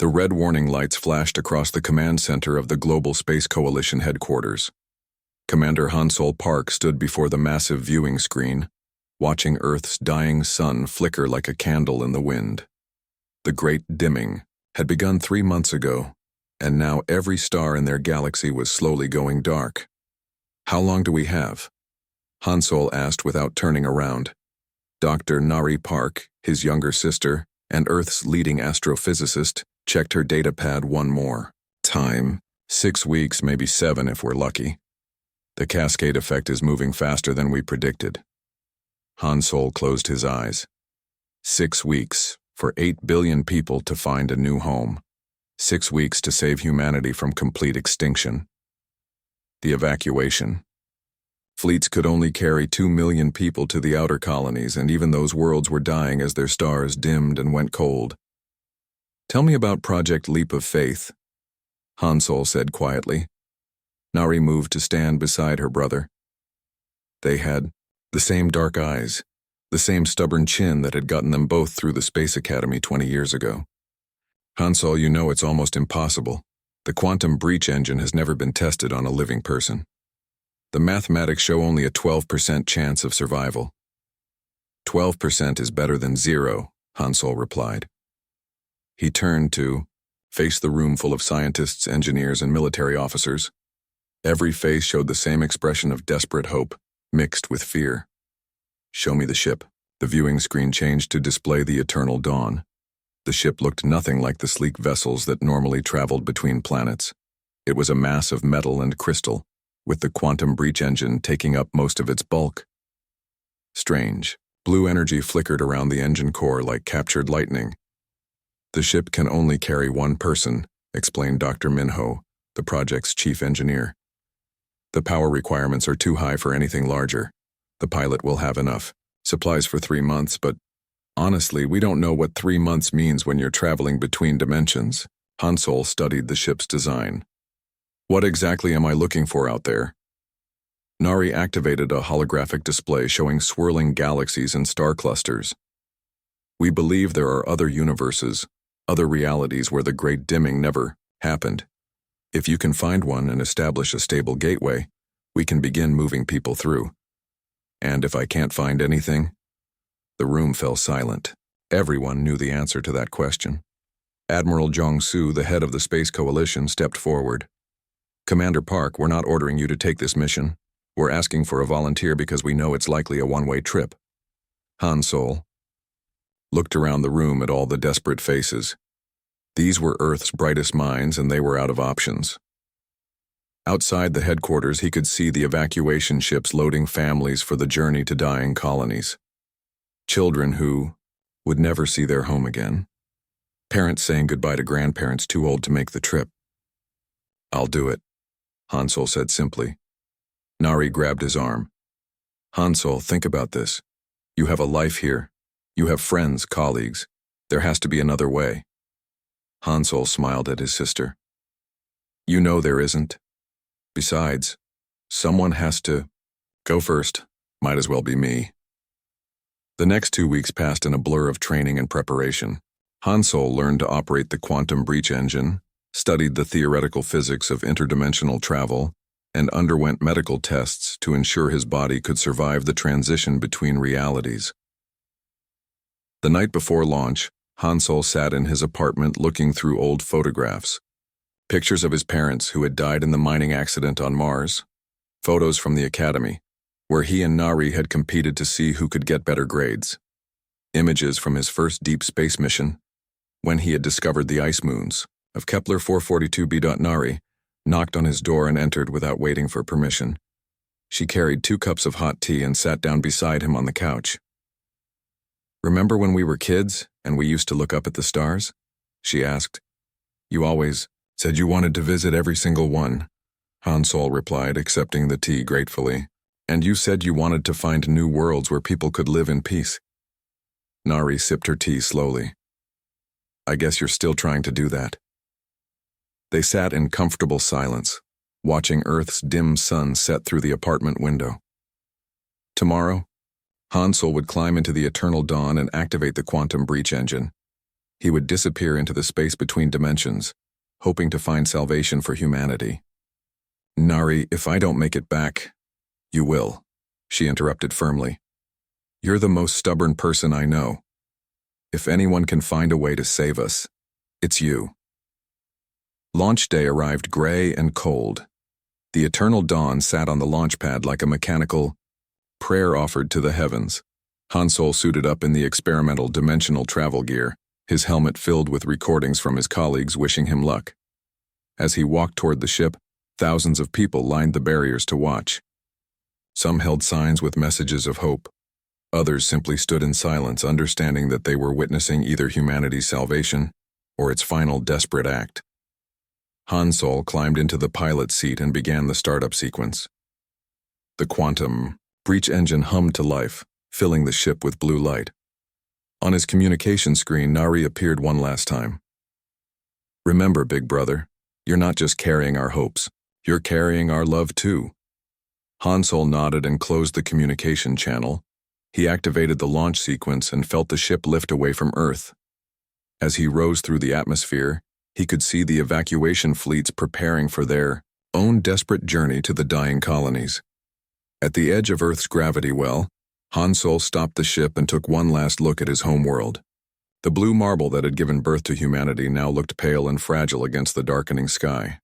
The red warning lights flashed across the command center of the Global Space Coalition headquarters. Commander Hansol Park stood before the massive viewing screen, watching Earth's dying sun flicker like a candle in the wind. The Great Dimming had begun 3 months ago, and now every star in their galaxy was slowly going dark. "How long do we have?" Hansol asked without turning around. Dr. Nari Park, his younger sister, and Earth's leading astrophysicist, checked her datapad one more time. 6 weeks, maybe 7 if we're lucky. The cascade effect is moving faster than we predicted. Hansol closed his eyes. 6 weeks for 8 billion people to find a new home. 6 weeks to save humanity from complete extinction. The evacuation. Fleets could only carry 2 million people to the outer colonies, and even those worlds were dying as their stars dimmed and went cold. "Tell me about Project Leap of Faith," Hansol said quietly. Nari moved to stand beside her brother. They had the same dark eyes, the same stubborn chin that had gotten them both through the Space Academy 20 years ago. "Hansol, you know it's almost impossible. The quantum breach engine has never been tested on a living person. The mathematics show only a 12% chance of survival." "12% is better than 0, Hansol replied. He turned to face the room full of scientists, engineers, and military officers. Every face showed the same expression of desperate hope, mixed with fear. "Show me the ship." The viewing screen changed to display the eternal dawn. The ship looked nothing like the sleek vessels that normally traveled between planets. It was a mass of metal and crystal, with the quantum breach engine taking up most of its bulk. Strange. Blue energy flickered around the engine core like captured lightning. "The ship can only carry one person," explained Dr. Minho, the project's chief engineer. "The power requirements are too high for anything larger. The pilot will have enough supplies for 3 months, but honestly, we don't know what 3 months means when you're traveling between dimensions." Hansol studied the ship's design. "What exactly am I looking for out there?" Nari activated a holographic display showing swirling galaxies and star clusters. "We believe there are other universes, other realities where the Great Dimming never happened. If you can find one and establish a stable gateway, we can begin moving people through. And if I can't find anything?" The room fell silent. Everyone knew the answer to that question. Admiral Jong-soo, the head of the Space Coalition, stepped forward. "Commander Park, we're not ordering you to take this mission. We're asking for a volunteer because we know it's likely a one-way trip." Hansol looked around the room at all the desperate faces. These were Earth's brightest minds, and they were out of options. Outside the headquarters, he could see the evacuation ships loading families for the journey to dying colonies. Children who would never see their home again. Parents saying goodbye to grandparents too old to make the trip. "I'll do it," Hansol said simply. Nari grabbed his arm. "Hansol, think about this. You have a life here. You have friends, colleagues. There has to be another way." Hansol smiled at his sister. "You know there isn't. Besides, someone has to go first. Might as well be me." The next 2 weeks passed in a blur of training and preparation. Hansol learned to operate the quantum breach engine, studied the theoretical physics of interdimensional travel, and underwent medical tests to ensure his body could survive the transition between realities. The night before launch, Hansol sat in his apartment looking through old photographs. Pictures of his parents who had died in the mining accident on Mars. Photos from the academy, where he and Nari had competed to see who could get better grades. Images from his first deep space mission, when he had discovered the ice moons, of Kepler 442b. Nari knocked on his door and entered without waiting for permission. She carried 2 cups of hot tea and sat down beside him on the couch. "Remember when we were kids and we used to look up at the stars?" she asked. "You always said you wanted to visit every single one," Hansol replied, accepting the tea gratefully. "And you said you wanted to find new worlds where people could live in peace." Nari sipped her tea slowly. "I guess you're still trying to do that." They sat in comfortable silence, watching Earth's dim sun set through the apartment window. Tomorrow, Hansol would climb into the eternal dawn and activate the quantum breach engine. He would disappear into the space between dimensions, hoping to find salvation for humanity. "Nari, if I don't make it back, you will," she interrupted firmly. "You're the most stubborn person I know. If anyone can find a way to save us, it's you." Launch day arrived gray and cold. The eternal dawn sat on the launch pad like a mechanical prayer offered to the heavens. Han Solo suited up in the experimental dimensional travel gear, his helmet filled with recordings from his colleagues wishing him luck. As he walked toward the ship, thousands of people lined the barriers to watch. Some held signs with messages of hope. Others simply stood in silence, understanding that they were witnessing either humanity's salvation or its final desperate act. Han Solo climbed into the pilot's seat and began the startup sequence. The quantum breach engine hummed to life, filling the ship with blue light. On his communication screen, Nari appeared one last time. "Remember, big brother, you're not just carrying our hopes, you're carrying our love too." Han Solo nodded and closed the communication channel. He activated the launch sequence and felt the ship lift away from Earth. As he rose through the atmosphere, he could see the evacuation fleets preparing for their own desperate journey to the dying colonies. At the edge of Earth's gravity well, Han Solo stopped the ship and took one last look at his home world. The blue marble that had given birth to humanity now looked pale and fragile against the darkening sky.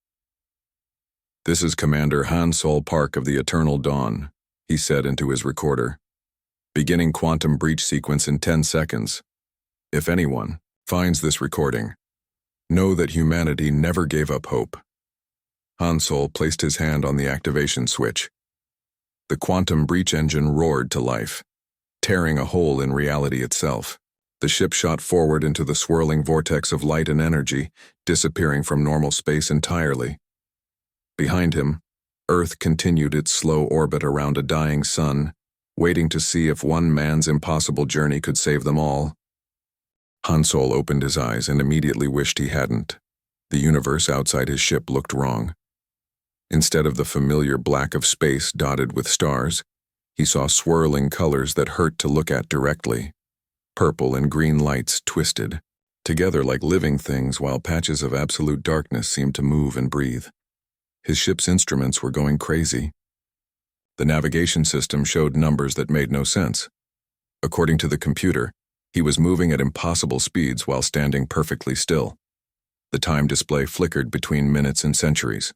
"This is Commander Han Solo Park of the Eternal Dawn," he said into his recorder. "Beginning quantum breach sequence in 10 seconds. If anyone finds this recording, know that humanity never gave up hope." Han Solo placed his hand on the activation switch. The quantum breach engine roared to life, tearing a hole in reality itself. The ship shot forward into the swirling vortex of light and energy, disappearing from normal space entirely. Behind him, Earth continued its slow orbit around a dying sun, waiting to see if one man's impossible journey could save them all. Han Solo opened his eyes and immediately wished he hadn't. The universe outside his ship looked wrong. Instead of the familiar black of space dotted with stars, he saw swirling colors that hurt to look at directly. Purple and green lights twisted together like living things, while patches of absolute darkness seemed to move and breathe. His ship's instruments were going crazy. The navigation system showed numbers that made no sense. According to the computer, he was moving at impossible speeds while standing perfectly still. The time display flickered between minutes and centuries.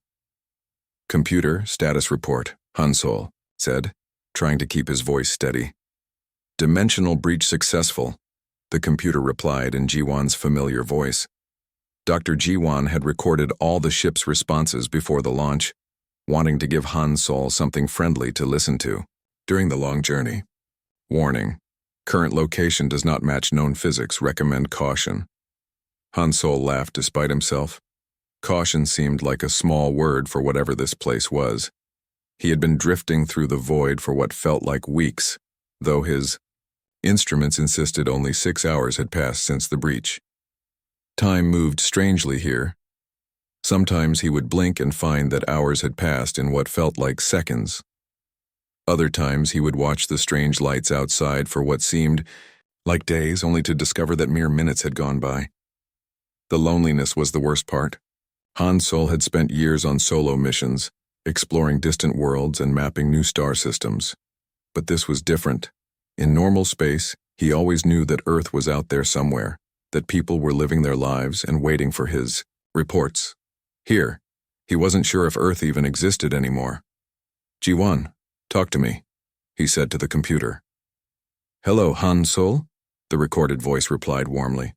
"Computer status report," Han Solo said, trying to keep his voice steady. "Dimensional breach successful," the computer replied in Jiwan's familiar voice. Dr. Jiwan had recorded all the ship's responses before the launch, wanting to give Han Solo something friendly to listen to during the long journey. "Warning. Current location does not match known physics. Recommend caution." Han Solo laughed despite himself. Caution seemed like a small word for whatever this place was. He had been drifting through the void for what felt like weeks, though his instruments insisted only 6 hours had passed since the breach. Time moved strangely here. Sometimes he would blink and find that hours had passed in what felt like seconds. Other times he would watch the strange lights outside for what seemed like days, only to discover that mere minutes had gone by. The loneliness was the worst part. Han Solo had spent years on solo missions, exploring distant worlds and mapping new star systems. But this was different. In normal space, he always knew that Earth was out there somewhere, that people were living their lives and waiting for his reports. Here, he wasn't sure if Earth even existed anymore. "Jiwan, talk to me," he said to the computer. "Hello, Han Solo," the recorded voice replied warmly.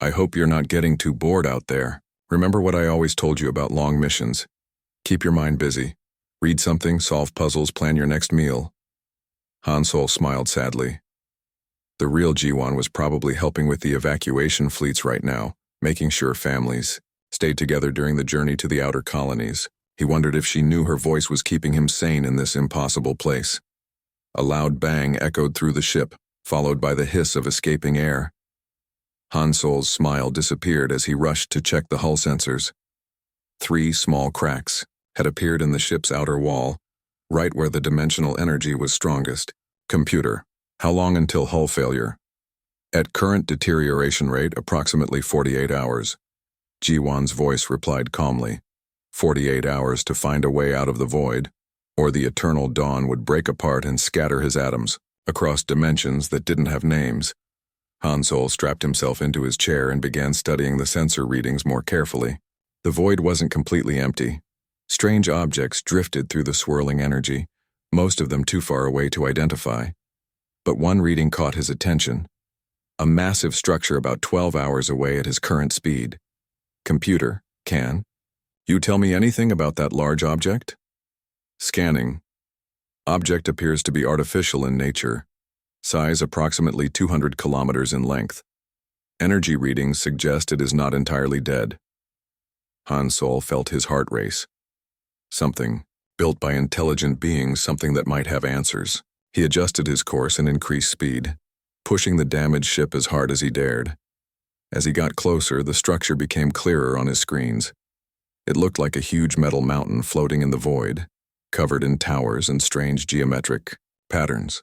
"I hope you're not getting too bored out there. Remember what I always told you about long missions. Keep your mind busy. Read something, solve puzzles, plan your next meal." Han Solo smiled sadly. The real Jiwan was probably helping with the evacuation fleets right now, making sure families stayed together during the journey to the outer colonies. He wondered if she knew her voice was keeping him sane in this impossible place. A loud bang echoed through the ship, followed by the hiss of escaping air. Han Solo's smile disappeared as he rushed to check the hull sensors. 3 small cracks had appeared in the ship's outer wall, right where the dimensional energy was strongest. "Computer, how long until hull failure?" At current deterioration rate, approximately 48 hours. Jiwan's voice replied calmly. 48 hours to find a way out of the void, or the eternal dawn would break apart and scatter his atoms across dimensions that didn't have names. Hansol strapped himself into his chair and began studying the sensor readings more carefully. The void wasn't completely empty. Strange objects drifted through the swirling energy, most of them too far away to identify. But one reading caught his attention. A massive structure about 12 hours away at his current speed. Computer, can you tell me anything about that large object? Scanning. Object appears to be artificial in nature. Size approximately 200 kilometers in length. Energy readings suggest it is not entirely dead. Hansol felt his heart race. Something, built by intelligent beings, something that might have answers. He adjusted his course and increased speed, pushing the damaged ship as hard as he dared. As he got closer, the structure became clearer on his screens. It looked like a huge metal mountain floating in the void, covered in towers and strange geometric patterns.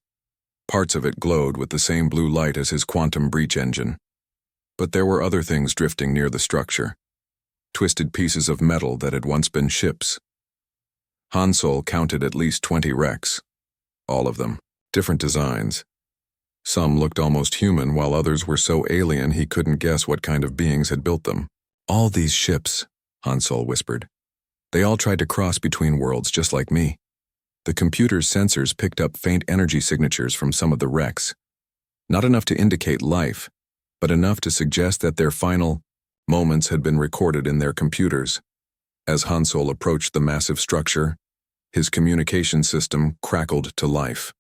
Parts of it glowed with the same blue light as his quantum breach engine. But there were other things drifting near the structure. Twisted pieces of metal that had once been ships. Hansol counted at least 20 wrecks. All of them, different designs. Some looked almost human, while others were so alien he couldn't guess what kind of beings had built them. All these ships, Hansol whispered. They all tried to cross between worlds just like me. The computer's sensors picked up faint energy signatures from some of the wrecks. Not enough to indicate life, but enough to suggest that their final moments had been recorded in their computers. As Hansol approached the massive structure, his communication system crackled to life.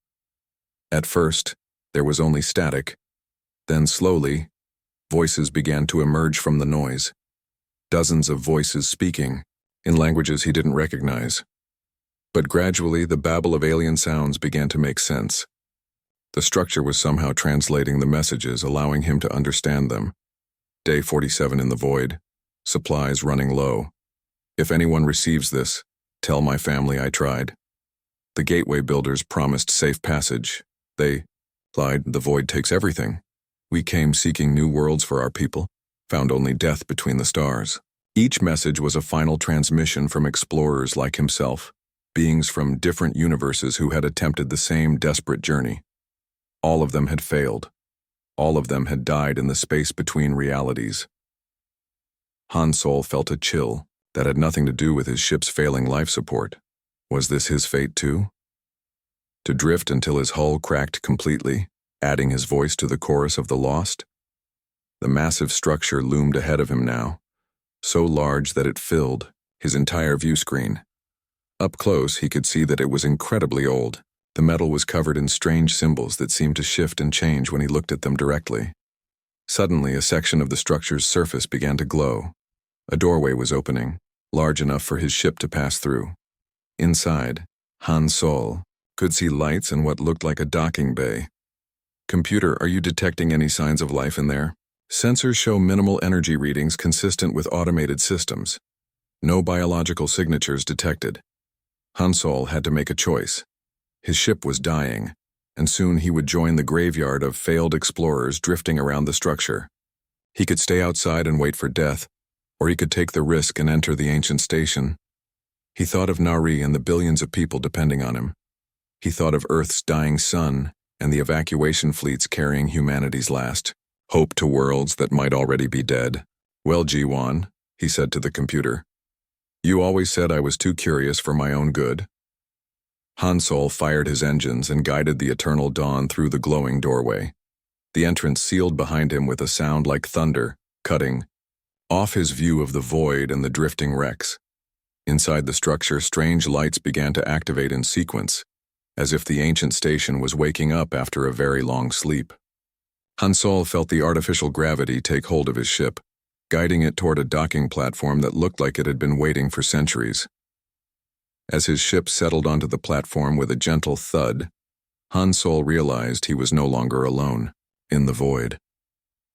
At first, there was only static. Then slowly, voices began to emerge from the noise. Dozens of voices speaking, in languages he didn't recognize. But gradually, the babble of alien sounds began to make sense. The structure was somehow translating the messages, allowing him to understand them. Day 47 in the void. Supplies running low. If anyone receives this, tell my family I tried. The gateway builders promised safe passage. They lied. The void takes everything. We came seeking new worlds for our people, found only death between the stars. Each message was a final transmission from explorers like himself, beings from different universes who had attempted the same desperate journey. All of them had failed. All of them had died in the space between realities. Hansol felt a chill that had nothing to do with his ship's failing life support. Was this his fate too? To drift until his hull cracked completely, adding his voice to the chorus of the lost? The massive structure loomed ahead of him now, so large that it filled his entire view screen. Up close, he could see that it was incredibly old. The metal was covered in strange symbols that seemed to shift and change when he looked at them directly. Suddenly, a section of the structure's surface began to glow. A doorway was opening, large enough for his ship to pass through. Inside, Hansol could see lights and what looked like a docking bay. Computer, are you detecting any signs of life in there? Sensors show minimal energy readings consistent with automated systems. No biological signatures detected. Hansol had to make a choice. His ship was dying, and soon he would join the graveyard of failed explorers drifting around the structure. He could stay outside and wait for death, or he could take the risk and enter the ancient station. He thought of Nari and the billions of people depending on him. He thought of Earth's dying sun and the evacuation fleets carrying humanity's last hope to worlds that might already be dead. Well, Jiwan, he said to the computer, you always said I was too curious for my own good. Hansol fired his engines and guided the eternal dawn through the glowing doorway. The entrance sealed behind him with a sound like thunder, cutting off his view of the void and the drifting wrecks. Inside the structure, strange lights began to activate in sequence, as if the ancient station was waking up after a very long sleep. Hansol felt the artificial gravity take hold of his ship, guiding it toward a docking platform that looked like it had been waiting for centuries. As his ship settled onto the platform with a gentle thud, Hansol realized he was no longer alone, in the void.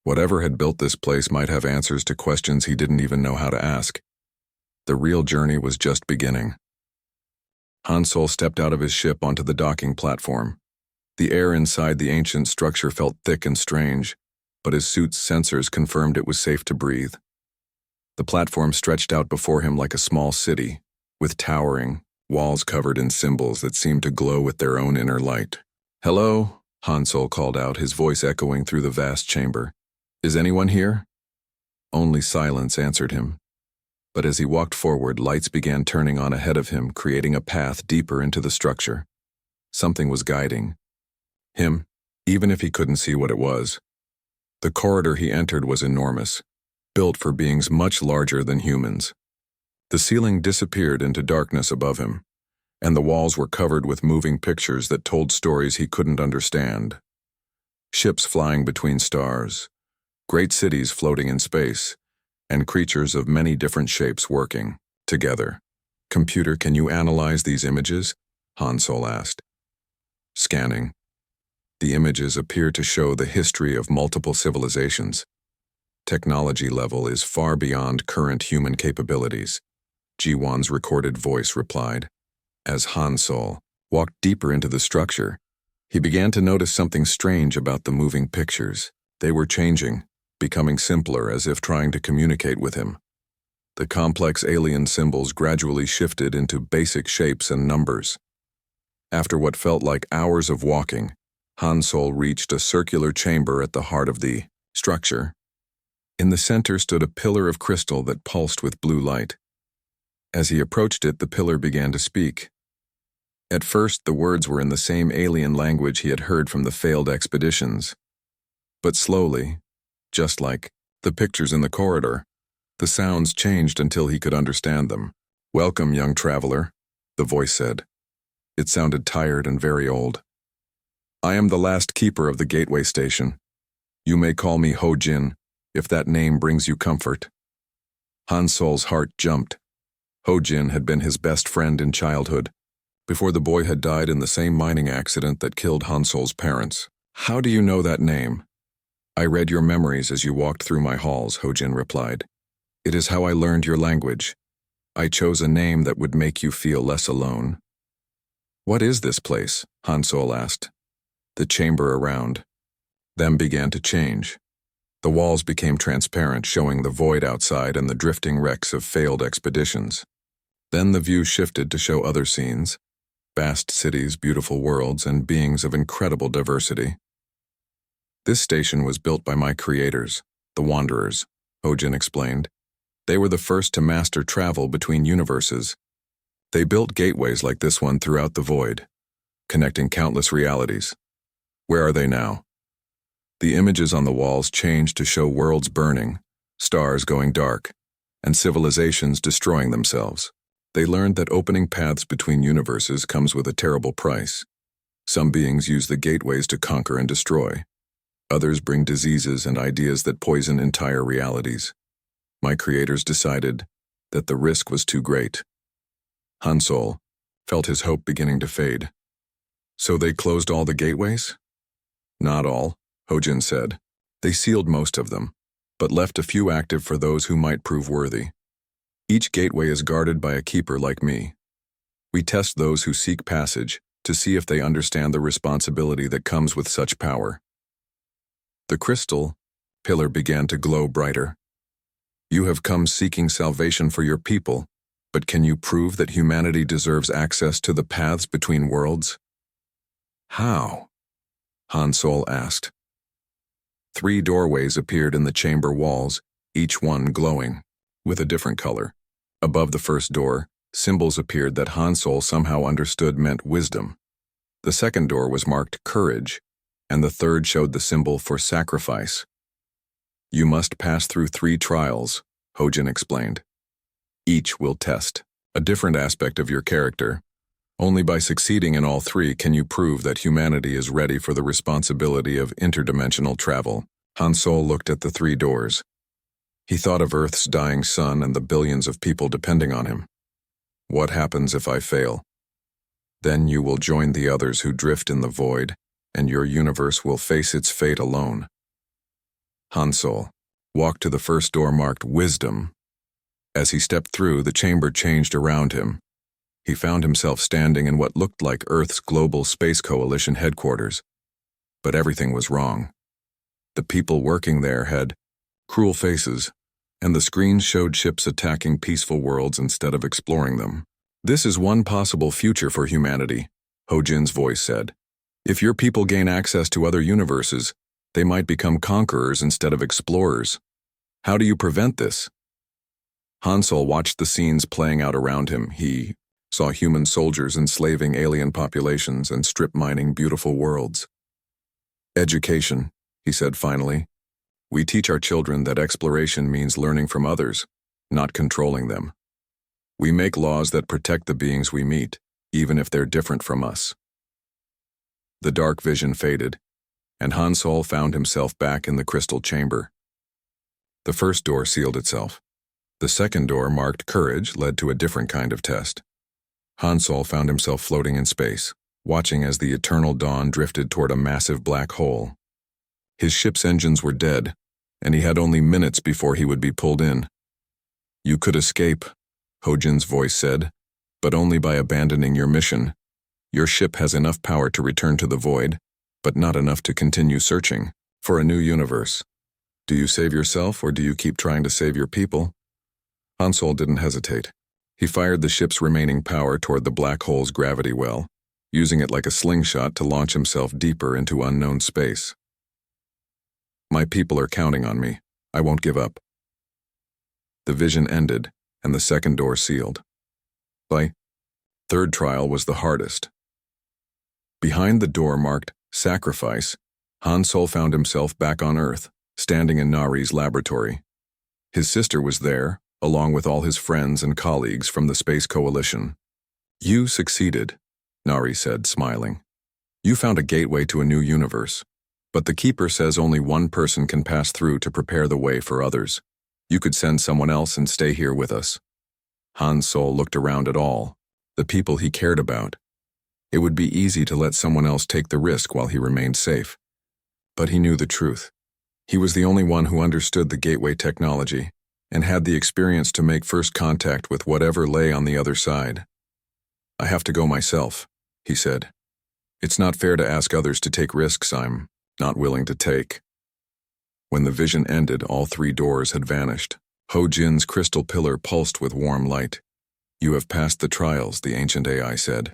Whatever had built this place might have answers to questions he didn't even know how to ask. The real journey was just beginning. Hansol stepped out of his ship onto the docking platform. The air inside the ancient structure felt thick and strange, but his suit's sensors confirmed it was safe to breathe. The platform stretched out before him like a small city, with towering walls covered in symbols that seemed to glow with their own inner light. "Hello?" Hansol called out, his voice echoing through the vast chamber. "Is anyone here?" Only silence answered him. But as he walked forward, lights began turning on ahead of him, creating a path deeper into the structure. Something was guiding him, even if he couldn't see what it was. The corridor he entered was enormous, built for beings much larger than humans. The ceiling disappeared into darkness above him, and the walls were covered with moving pictures that told stories he couldn't understand. Ships flying between stars, great cities floating in space, and creatures of many different shapes working together. "Computer, can you analyze these images?" Hansol asked. Scanning. The images appear to show the history of multiple civilizations. Technology level is far beyond current human capabilities, Jiwan's recorded voice replied. As Hansol walked deeper into the structure, he began to notice something strange about the moving pictures. They were changing, becoming simpler as if trying to communicate with him. The complex alien symbols gradually shifted into basic shapes and numbers. After what felt like hours of walking, Hansol reached a circular chamber at the heart of the structure. In the center stood a pillar of crystal that pulsed with blue light. As he approached it, the pillar began to speak. At first, the words were in the same alien language he had heard from the failed expeditions. But slowly, just like the pictures in the corridor, the sounds changed until he could understand them. "Welcome, young traveler," the voice said. It sounded tired and very old. "I am the last keeper of the gateway station. You may call me Ho-Jin, if that name brings you comfort." Hansol's heart jumped. Ho-Jin had been his best friend in childhood, before the boy had died in the same mining accident that killed Hansol's parents. "How do you know that name?" "I read your memories as you walked through my halls," Ho-Jin replied. "It is how I learned your language. I chose a name that would make you feel less alone." "What is this place?" Hansol asked. The chamber around them began to change. The walls became transparent, showing the void outside and the drifting wrecks of failed expeditions. Then the view shifted to show other scenes: vast cities, beautiful worlds, and beings of incredible diversity. "This station was built by my creators, the Wanderers," Ho-Jin explained. "They were the first to master travel between universes. They built gateways like this one throughout the void, connecting countless realities. Where are they now?" The images on the walls changed to show worlds burning, stars going dark, and civilizations destroying themselves. They learned that opening paths between universes comes with a terrible price. Some beings use the gateways to conquer and destroy. Others bring diseases and ideas that poison entire realities. My creators decided that the risk was too great. Hansol felt his hope beginning to fade. "So they closed all the gateways?" "Not all," Ho-Jin said. "They sealed most of them, but left a few active for those who might prove worthy. Each gateway is guarded by a keeper like me. We test those who seek passage to see if they understand the responsibility that comes with such power." The crystal pillar began to glow brighter. "You have come seeking salvation for your people, but can you prove that humanity deserves access to the paths between worlds?" "How?" Hansol asked. 3 doorways appeared in the chamber walls, each one glowing with a different color. Above the first door, symbols appeared that Hansol somehow understood meant wisdom. The second door was marked courage, and the third showed the symbol for sacrifice. "You must pass through 3 trials," Ho-Jin explained. "Each will test a different aspect of your character. Only by succeeding in all 3 can you prove that humanity is ready for the responsibility of interdimensional travel." Hansol looked at the 3 doors. He thought of Earth's dying sun and the billions of people depending on him. "What happens if I fail?" "Then you will join the others who drift in the void, and your universe will face its fate alone." Hansol walked to the first door marked Wisdom. As he stepped through, the chamber changed around him. He found himself standing in what looked like Earth's Global Space Coalition headquarters. But everything was wrong. The people working there had cruel faces, and the screens showed ships attacking peaceful worlds instead of exploring them. This is one possible future for humanity, Ho-Jin's voice said. If your people gain access to other universes, they might become conquerors instead of explorers. How do you prevent this? Hansol watched the scenes playing out around him. He saw human soldiers enslaving alien populations and strip-mining beautiful worlds. Education, he said finally. We teach our children that exploration means learning from others, not controlling them. We make laws that protect the beings we meet, even if they're different from us. The dark vision faded, and Hansol found himself back in the crystal chamber. The first door sealed itself. The second door, marked courage, led to a different kind of test. Hansol found himself floating in space, watching as the eternal dawn drifted toward a massive black hole. His ship's engines were dead, and he had only minutes before he would be pulled in. You could escape, Ho-Jin's voice said, but only by abandoning your mission. Your ship has enough power to return to the void, but not enough to continue searching for a new universe. Do you save yourself, or do you keep trying to save your people? Hansol didn't hesitate. He fired the ship's remaining power toward the black hole's gravity well, using it like a slingshot to launch himself deeper into unknown space. My people are counting on me. I won't give up. The vision ended, and the second door sealed. The third trial was the hardest. Behind the door marked Sacrifice, Hansol found himself back on Earth, standing in Nari's laboratory. His sister was there, along with all his friends and colleagues from the Space Coalition. You succeeded, Nari said, smiling. You found a gateway to a new universe, but the Keeper says only one person can pass through to prepare the way for others. You could send someone else and stay here with us. Hansol looked around at all, the people he cared about. It would be easy to let someone else take the risk while he remained safe. But he knew the truth. He was the only one who understood the gateway technology and had the experience to make first contact with whatever lay on the other side. I have to go myself, he said. It's not fair to ask others to take risks I'm not willing to take. When the vision ended, all three doors had vanished. Ho-Jin's crystal pillar pulsed with warm light. You have passed the trials, the ancient AI said.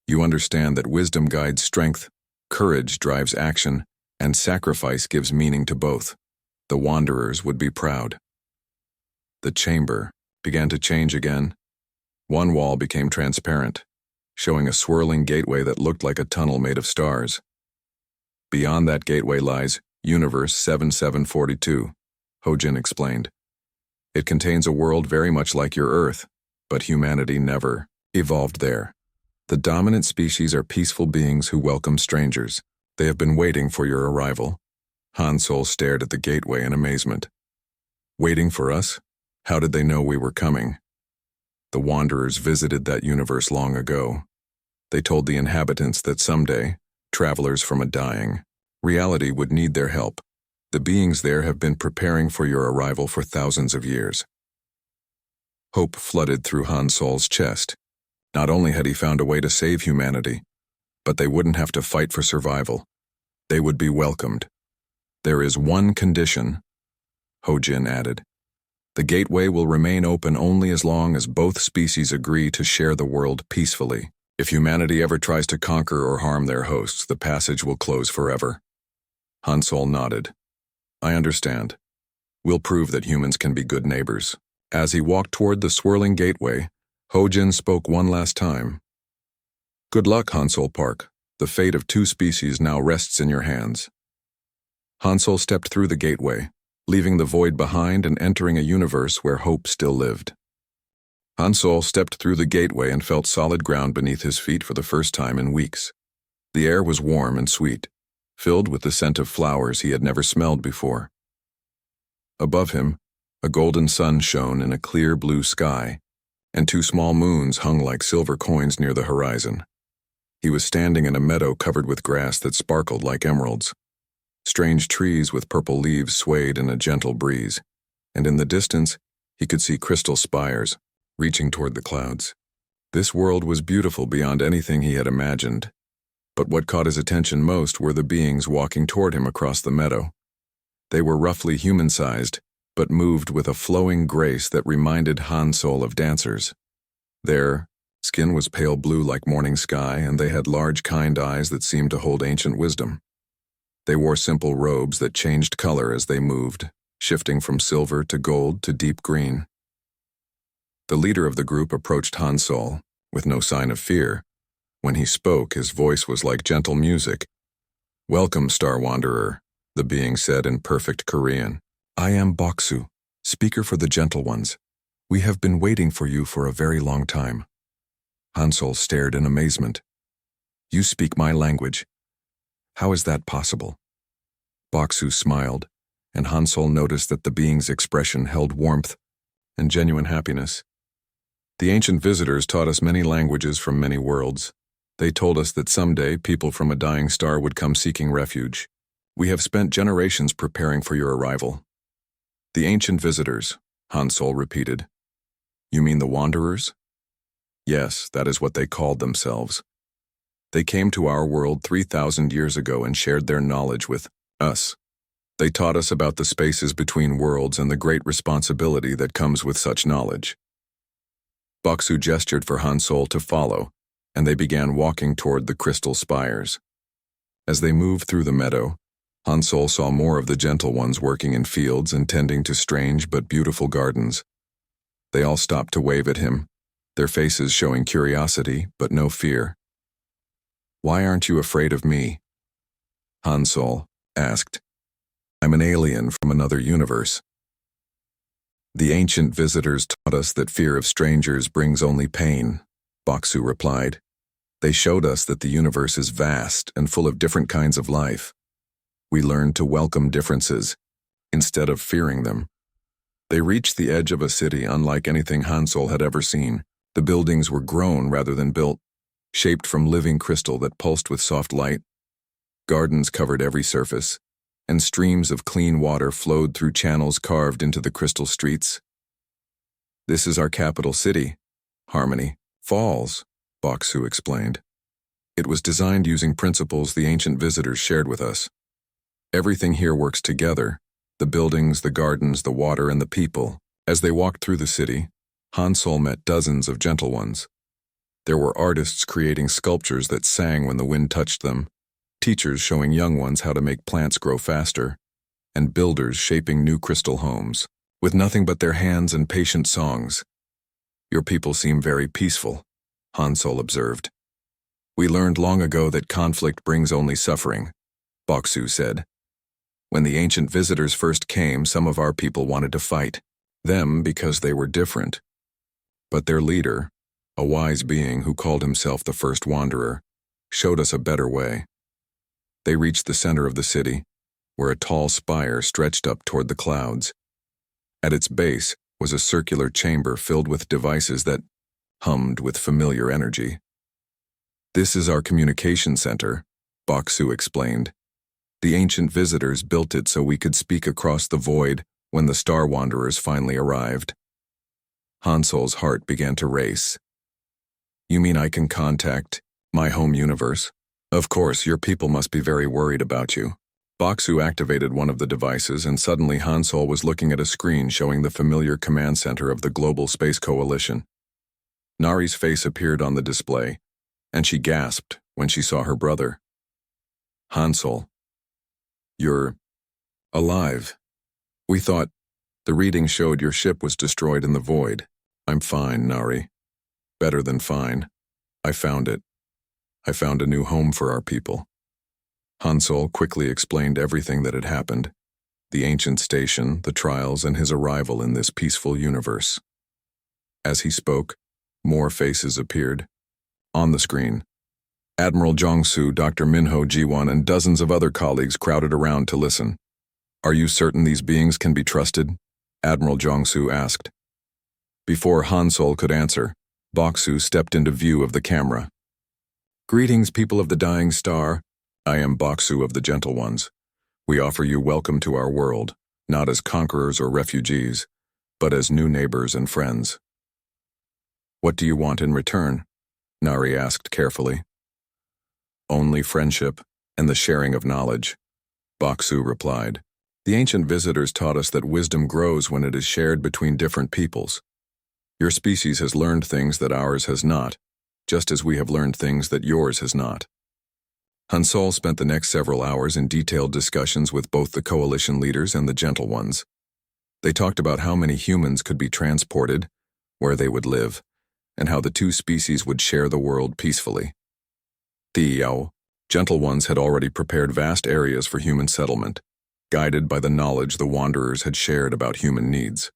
You understand that wisdom guides strength, courage drives action, and sacrifice gives meaning to both. The wanderers would be proud. The chamber began to change again. One wall became transparent, showing a swirling gateway that looked like a tunnel made of stars. Beyond that gateway lies Universe 7742, Ho-Jin explained. It contains a world very much like your Earth, but humanity never evolved there. The dominant species are peaceful beings who welcome strangers. They have been waiting for your arrival. Hansol stared at the gateway in amazement. Waiting for us? How did they know we were coming? The wanderers visited that universe long ago. They told the inhabitants that someday, travelers from a dying reality would need their help. The beings there have been preparing for your arrival for thousands of years. Hope flooded through Hansol's chest. Not only had he found a way to save humanity, but they wouldn't have to fight for survival. They would be welcomed. There is one condition, Ho-Jin added. The gateway will remain open only as long as both species agree to share the world peacefully. If humanity ever tries to conquer or harm their hosts, the passage will close forever. Hansol nodded. I understand. We'll prove that humans can be good neighbors. As he walked toward the swirling gateway, Ho-Jin spoke one last time. Good luck, Hansol Park. The fate of two species now rests in your hands. Hansol stepped through the gateway, leaving the void behind and entering a universe where hope still lived. Hansol stepped through the gateway and felt solid ground beneath his feet for the first time in weeks. The air was warm and sweet, filled with the scent of flowers he had never smelled before. Above him, a golden sun shone in a clear blue sky, and two small moons hung like silver coins near the horizon. He was standing in a meadow covered with grass that sparkled like emeralds. Strange trees with purple leaves swayed in a gentle breeze, and in the distance, he could see crystal spires reaching toward the clouds. This world was beautiful beyond anything he had imagined, but what caught his attention most were the beings walking toward him across the meadow. They were roughly human-sized, but moved with a flowing grace that reminded Hansol of dancers. Their skin was pale blue like morning sky, and they had large, kind eyes that seemed to hold ancient wisdom. They wore simple robes that changed color as they moved, shifting from silver to gold to deep green. The leader of the group approached Hansol, with no sign of fear. When he spoke, his voice was like gentle music. "Welcome, Star Wanderer," the being said in perfect Korean. "I am Boksu, speaker for the Gentle Ones. We have been waiting for you for a very long time." Hansol stared in amazement. "You speak my language. How is that possible?" Boksu smiled, and Hansol noticed that the being's expression held warmth and genuine happiness. "The ancient visitors taught us many languages from many worlds. They told us that someday people from a dying star would come seeking refuge. We have spent generations preparing for your arrival." "The ancient visitors," Hansol repeated. "You mean the Wanderers?" "Yes, that is what they called themselves. They came to our world 3,000 years ago and shared their knowledge with us. They taught us about the spaces between worlds and the great responsibility that comes with such knowledge." Boksu gestured for Hansol to follow, and they began walking toward the crystal spires. As they moved through the meadow, Hansol saw more of the Gentle Ones working in fields and tending to strange but beautiful gardens. They all stopped to wave at him, their faces showing curiosity but no fear. "Why aren't you afraid of me?" Hansol asked. "I'm an alien from another universe." "The ancient visitors taught us that fear of strangers brings only pain," Boksu replied. "They showed us that the universe is vast and full of different kinds of life. We learned to welcome differences, instead of fearing them." They reached the edge of a city unlike anything Hansol had ever seen. The buildings were grown rather than built, shaped from living crystal that pulsed with soft light. Gardens covered every surface, and streams of clean water flowed through channels carved into the crystal streets. "This is our capital city, Harmony Falls," Boksu explained. "It was designed using principles the ancient visitors shared with us. Everything here works together, the buildings, the gardens, the water, and the people." As they walked through the city, Hansol met dozens of Gentle Ones. There were artists creating sculptures that sang when the wind touched them, teachers showing young ones how to make plants grow faster, and builders shaping new crystal homes, with nothing but their hands and patient songs. "Your people seem very peaceful," Hansol observed. "We learned long ago that conflict brings only suffering," Boksu said. "When the ancient visitors first came, some of our people wanted to fight them because they were different. But their leader, a wise being who called himself the First Wanderer, showed us a better way." They reached the center of the city, where a tall spire stretched up toward the clouds. At its base was a circular chamber filled with devices that hummed with familiar energy. "This is our communication center," Boksu explained. "The ancient visitors built it so we could speak across the void when the Star Wanderers finally arrived." Hansol's heart began to race. "You mean I can contact my home universe? Of course, your people must be very worried about you." Boksu activated one of the devices, and suddenly Hansol was looking at a screen showing the familiar command center of the Global Space Coalition. Nari's face appeared on the display, and she gasped when she saw her brother. "Hansol, you're alive. We thought the reading showed your ship was destroyed in the void." "I'm fine, Nari. Better than fine. I found it. I found a new home for our people." Hansol quickly explained everything that had happened, the ancient station, the trials, and his arrival in this peaceful universe. As he spoke, more faces appeared. On the screen, Admiral Jongsu, Dr. Minho Jiwon, and dozens of other colleagues crowded around to listen. "Are you certain these beings can be trusted?" Admiral Jongsu asked. Before Hansol could answer, Boksu stepped into view of the camera. "Greetings, people of the dying star. I am Boksu of the Gentle Ones. We offer you welcome to our world, not as conquerors or refugees, but as new neighbors and friends." "What do you want in return?" Nari asked carefully. "Only friendship and the sharing of knowledge," Boksu replied. The ancient visitors taught us that wisdom grows when it is shared between different peoples. Your species has learned things that ours has not, just as we have learned things that yours has not. Hansol spent the next several hours in detailed discussions with both the coalition leaders and the gentle ones. They talked about how many humans could be transported, where they would live, and how the two species would share the world peacefully. The gentle ones had already prepared vast areas for human settlement, guided by the knowledge the wanderers had shared about human needs.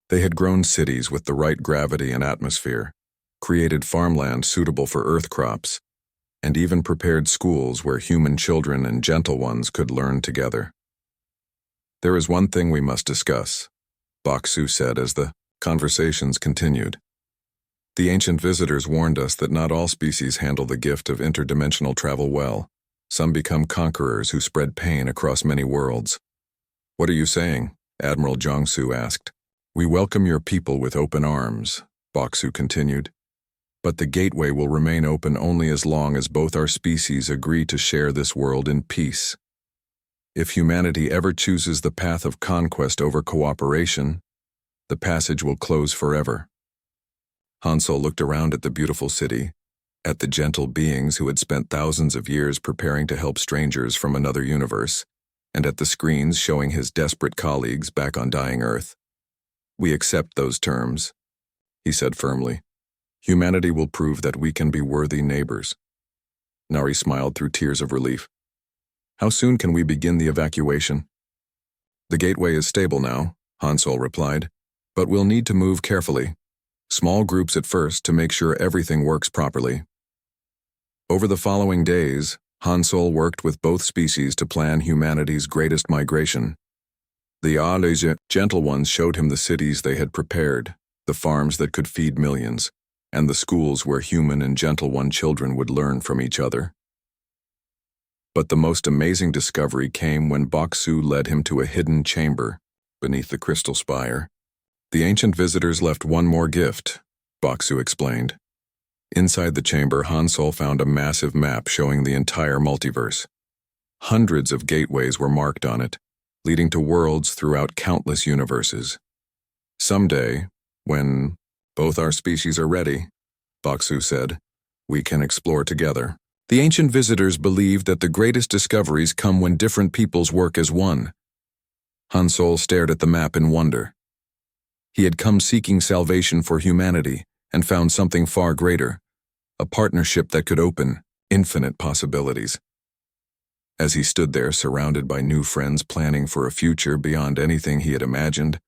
They had grown cities with the right gravity and atmosphere, created farmland suitable for earth crops, and even prepared schools where human children and gentle ones could learn together. There is one thing we must discuss, Baksu said as the conversations continued. The ancient visitors warned us that not all species handle the gift of interdimensional travel well. Some become conquerors who spread pain across many worlds. What are you saying? Admiral Jiangsu asked. We welcome your people with open arms, Baksu continued. But the gateway will remain open only as long as both our species agree to share this world in peace. If humanity ever chooses the path of conquest over cooperation, the passage will close forever. Hansol looked around at the beautiful city, at the gentle beings who had spent thousands of years preparing to help strangers from another universe, and at the screens showing his desperate colleagues back on dying Earth. We accept those terms, he said firmly. Humanity will prove that we can be worthy neighbors. Nari smiled through tears of relief. How soon can we begin the evacuation? The gateway is stable now, Hansol replied, but we'll need to move carefully. Small groups at first to make sure everything works properly. Over the following days, Hansol worked with both species to plan humanity's greatest migration. The gentle ones showed him the cities they had prepared, the farms that could feed millions, and the schools where human and gentle one children would learn from each other. But the most amazing discovery came when Baksu led him to a hidden chamber beneath the crystal spire. The ancient visitors left one more gift, Baksu explained. Inside the chamber, Hansol found a massive map showing the entire multiverse. Hundreds of gateways were marked on it, leading to worlds throughout countless universes. Someday, when both our species are ready, Baksu said, we can explore together. The ancient visitors believed that the greatest discoveries come when different peoples work as one. Hansol stared at the map in wonder. He had come seeking salvation for humanity and found something far greater, a partnership that could open infinite possibilities. As he stood there surrounded by new friends planning for a future beyond anything he had imagined,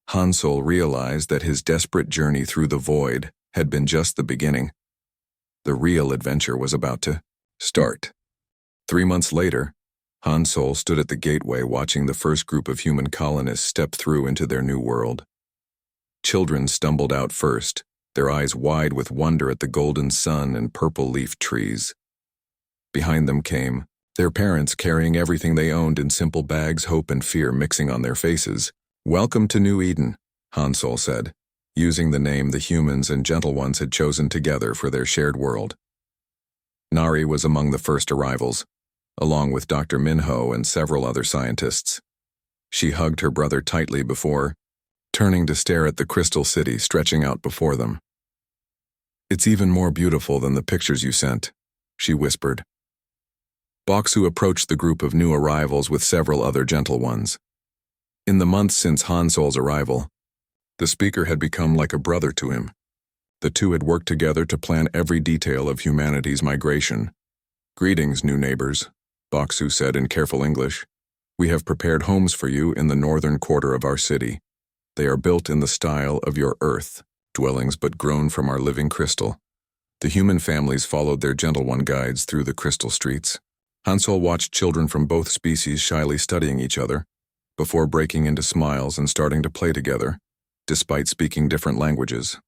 Hansol realized that his desperate journey through the void had been just the beginning. The real adventure was about to start. 3 months later, Hansol stood at the gateway watching the first group of human colonists step through into their new world. Children stumbled out first, their eyes wide with wonder at the golden sun and purple leaf trees. Behind them came their parents carrying everything they owned in simple bags, hope and fear mixing on their faces. Welcome to New Eden, Hansol said, using the name the humans and gentle ones had chosen together for their shared world. Nari was among the first arrivals, along with Dr. Minho and several other scientists. She hugged her brother tightly before turning to stare at the crystal city stretching out before them. It's even more beautiful than the pictures you sent, she whispered. Baksu approached the group of new arrivals with several other gentle ones. In the months since Hansol's arrival, the speaker had become like a brother to him. The two had worked together to plan every detail of humanity's migration. Greetings, new neighbors, Baksu said in careful English. We have prepared homes for you in the northern quarter of our city. They are built in the style of your Earth, dwellings but grown from our living crystal. The human families followed their gentle one guides through the crystal streets. Hansol watched children from both species shyly studying each other, before breaking into smiles and starting to play together, despite speaking different languages.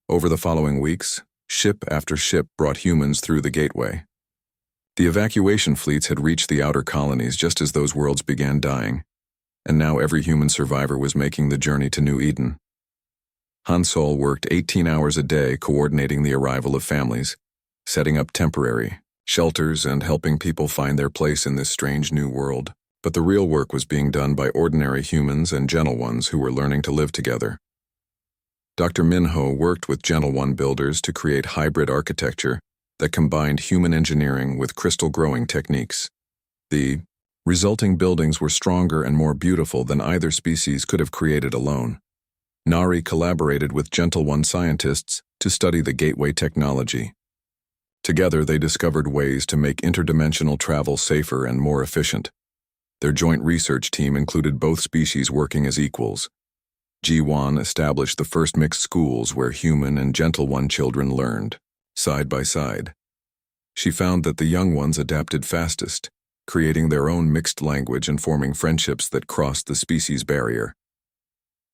Over the following weeks, ship after ship brought humans through the gateway. The evacuation fleets had reached the outer colonies just as those worlds began dying, and now every human survivor was making the journey to New Eden. Hansol worked 18 hours a day coordinating the arrival of families, setting up temporary shelters and helping people find their place in this strange new world. But the real work was being done by ordinary humans and Gentle Ones who were learning to live together. Dr. Minho worked with Gentle One builders to create hybrid architecture that combined human engineering with crystal growing techniques. The resulting buildings were stronger and more beautiful than either species could have created alone. Nari collaborated with Gentle One scientists to study the gateway technology. Together, they discovered ways to make interdimensional travel safer and more efficient. Their joint research team included both species working as equals. Ji-Wan established the first mixed schools where human and Gentle One children learned, side by side. She found that the young ones adapted fastest, creating their own mixed language and forming friendships that crossed the species barrier.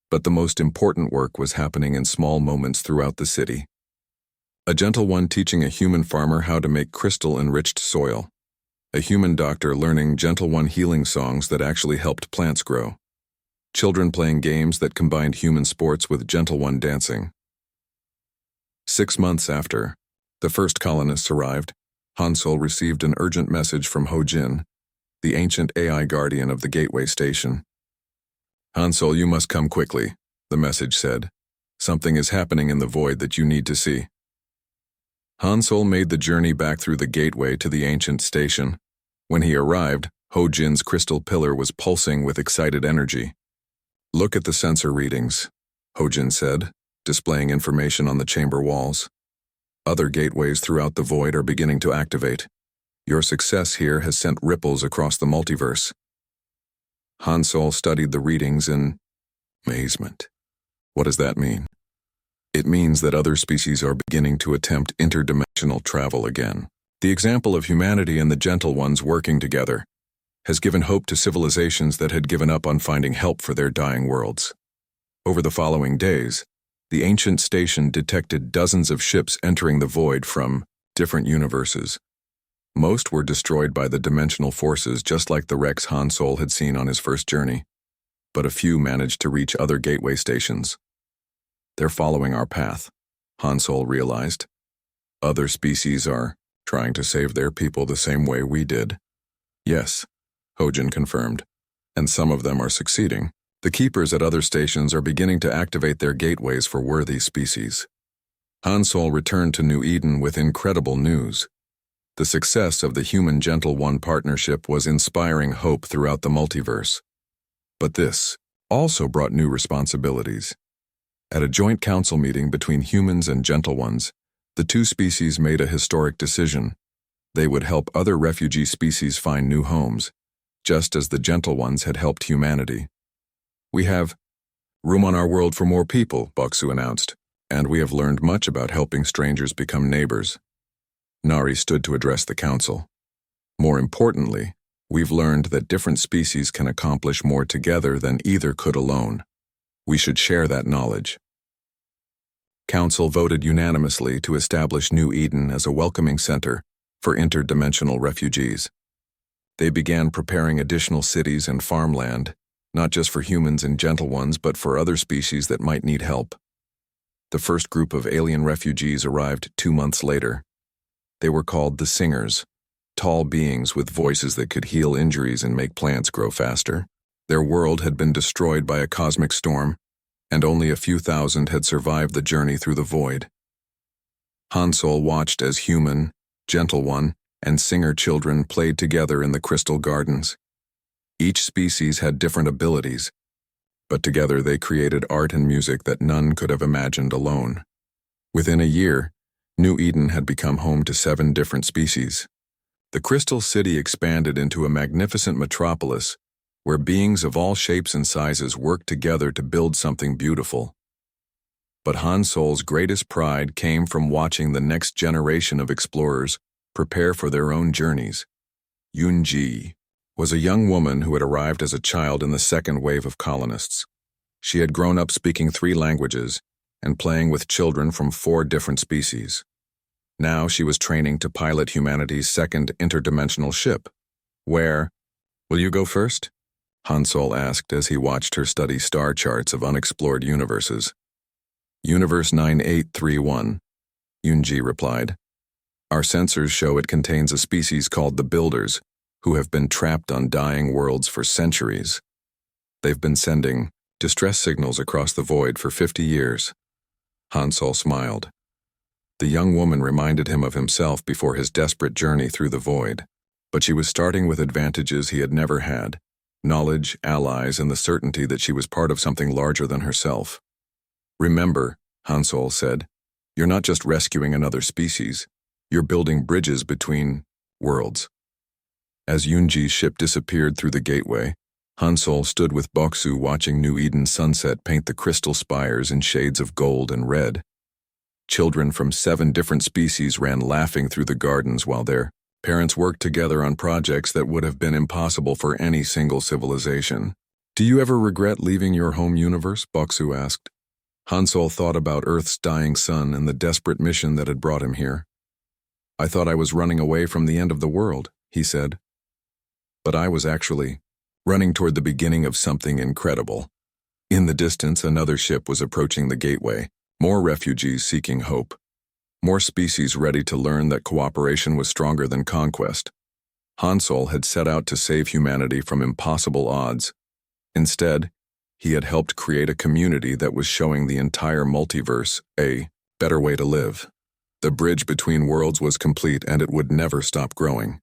But the most important work was happening in small moments throughout the city. A Gentle One teaching a human farmer how to make crystal-enriched soil. A human doctor learning Gentle One healing songs that actually helped plants grow. Children playing games that combined human sports with Gentle One dancing. 6 months after the first colonists arrived, Hansol received an urgent message from Ho Jin, the ancient AI guardian of the gateway station. "Hansol, you must come quickly," the message said. "Something is happening in the void that you need to see." Hansol made the journey back through the gateway to the ancient station. When he arrived, Ho Jin's crystal pillar was pulsing with excited energy. "Look at the sensor readings," Ho Jin said, displaying information on the chamber walls. "Other gateways throughout the void are beginning to activate. Your success here has sent ripples across the multiverse." Hansol studied the readings in amazement. What does that mean? It means that other species are beginning to attempt interdimensional travel again. The example of humanity and the Gentle Ones working together has given hope to civilizations that had given up on finding help for their dying worlds. Over the following days, the ancient station detected dozens of ships entering the void from different universes. Most were destroyed by the dimensional forces, just like the wrecks Hansol had seen on his first journey. But a few managed to reach other gateway stations. "They're following our path," Hansol realized. "Other species are trying to save their people the same way we did." "Yes," Ho Jin confirmed, "and some of them are succeeding. The keepers at other stations are beginning to activate their gateways for worthy species." Hansol returned to New Eden with incredible news. The success of the human Gentle One partnership was inspiring hope throughout the multiverse. But this also brought new responsibilities. At a joint council meeting between humans and Gentle Ones, the two species made a historic decision. They would help other refugee species find new homes, just as the Gentle Ones had helped humanity. "We have room on our world for more people," Baksu announced, "and we have learned much about helping strangers become neighbors." Nari stood to address the council. "More importantly, we've learned that different species can accomplish more together than either could alone. We should share that knowledge." Council voted unanimously to establish New Eden as a welcoming center for interdimensional refugees. They began preparing additional cities and farmland, not just for humans and Gentle Ones, but for other species that might need help. The first group of alien refugees arrived 2 months later. They were called the Singers, tall beings with voices that could heal injuries and make plants grow faster. Their world had been destroyed by a cosmic storm, and only a few thousand had survived the journey through the void. Hansol watched as human, Gentle One, and Singer children played together in the crystal gardens. Each species had different abilities, but together they created art and music that none could have imagined alone. Within a year, New Eden had become home to 7 different species. The Crystal City expanded into a magnificent metropolis where beings of all shapes and sizes worked together to build something beautiful. But Hansol's greatest pride came from watching the next generation of explorers prepare for their own journeys. Yunji was a young woman who had arrived as a child in the second wave of colonists. She had grown up speaking 3 languages and playing with children from 4 different species. Now she was training to pilot humanity's second interdimensional ship. "Where? Will you go first?" Hansol asked as he watched her study star charts of unexplored universes. "Universe 9831, Yunji replied. "Our sensors show it contains a species called the Builders, who have been trapped on dying worlds for centuries. They've been sending distress signals across the void for 50 years. Hansol smiled. The young woman reminded him of himself before his desperate journey through the void. But she was starting with advantages he had never had: knowledge, allies, and the certainty that she was part of something larger than herself. "Remember," Hansol said, "you're not just rescuing another species. You're building bridges between worlds." As Yunji's ship disappeared through the gateway, Hansol stood with Boksu watching New Eden's sunset paint the crystal spires in shades of gold and red. Children from 7 different species ran laughing through the gardens while their parents worked together on projects that would have been impossible for any single civilization. "Do you ever regret leaving your home universe?" Boksu asked. Hansol thought about Earth's dying sun and the desperate mission that had brought him here. "I thought I was running away from the end of the world," he said. "But I was actually running toward the beginning of something incredible." In the distance, another ship was approaching the gateway, more refugees seeking hope. More species ready to learn that cooperation was stronger than conquest. Hansol had set out to save humanity from impossible odds. Instead, he had helped create a community that was showing the entire multiverse a better way to live. The bridge between worlds was complete, and it would never stop growing.